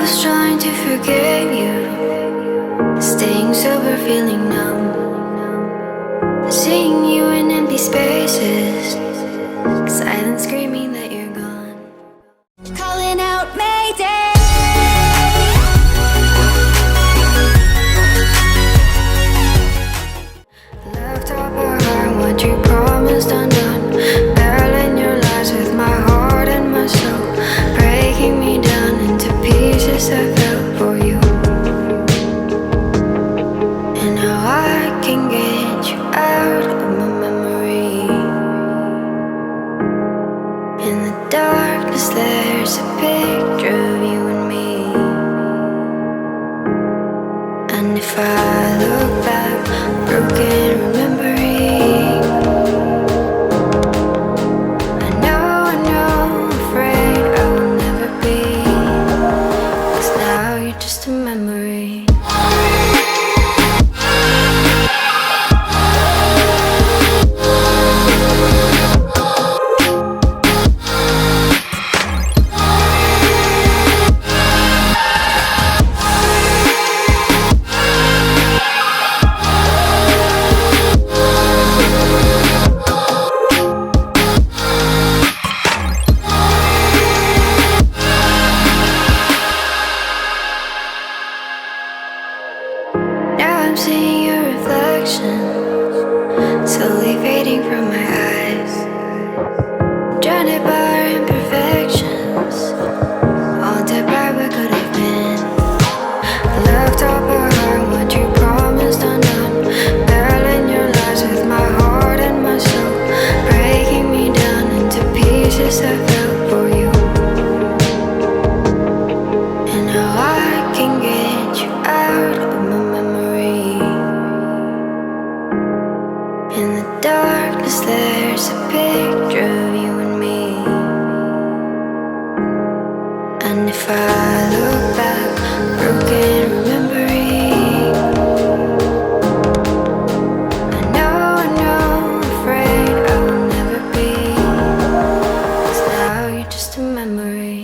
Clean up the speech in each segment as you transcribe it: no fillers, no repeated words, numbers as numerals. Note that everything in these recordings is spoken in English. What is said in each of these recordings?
was trying to forget you, staying sober, feeling numb, seeing you in empty spaces, silent screaming that you're gone. Calling out Mayday. Left up our heart, what you promised undone, barreling your lies with my heart and my soul, breaking me down into pieces I fell for you. And now I can get you out of my memory. In the darkness there's a picture of you and me. And if I look back, broken remembering, I know, afraid I will never be, 'cause now you're just a memory. I'm seeing your reflection, slowly fading from my eyes, drowned by our imperfections, haunted by what could have been. Left up our heart, what you promised undone, barreling your lies with my heart and my soul, breaking me down into pieces I fell for you. And now I can get you out of my memory. In the darkness there's a picture of you and me. And if I look back, broken remembering, I know, afraid I will never be, 'cause now you're just a memory.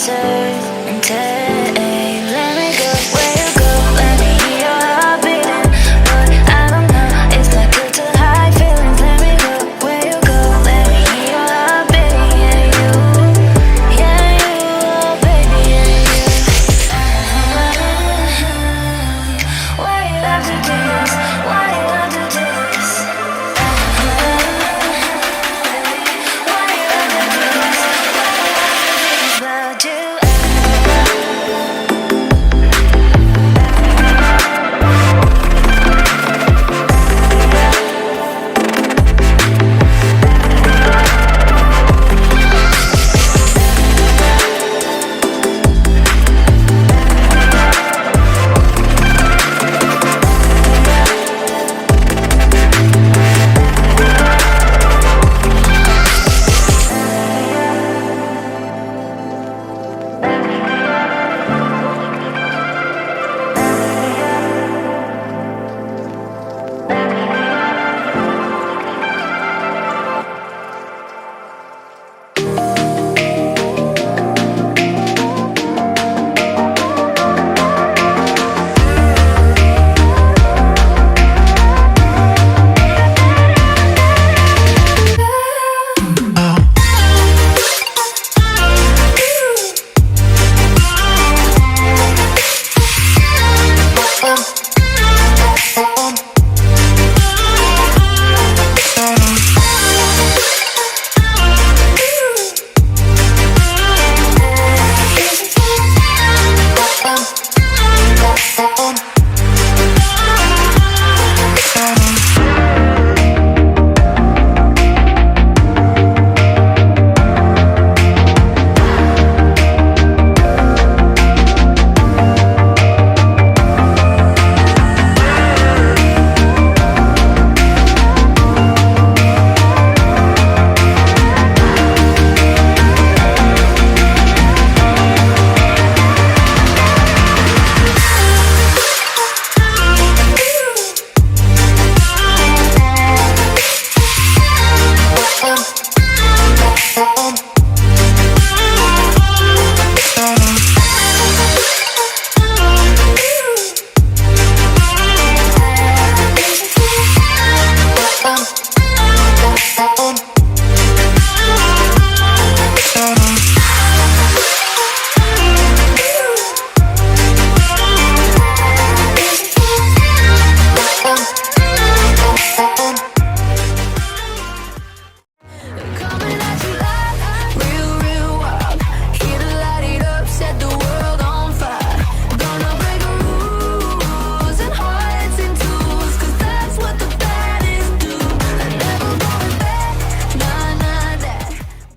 Uncertain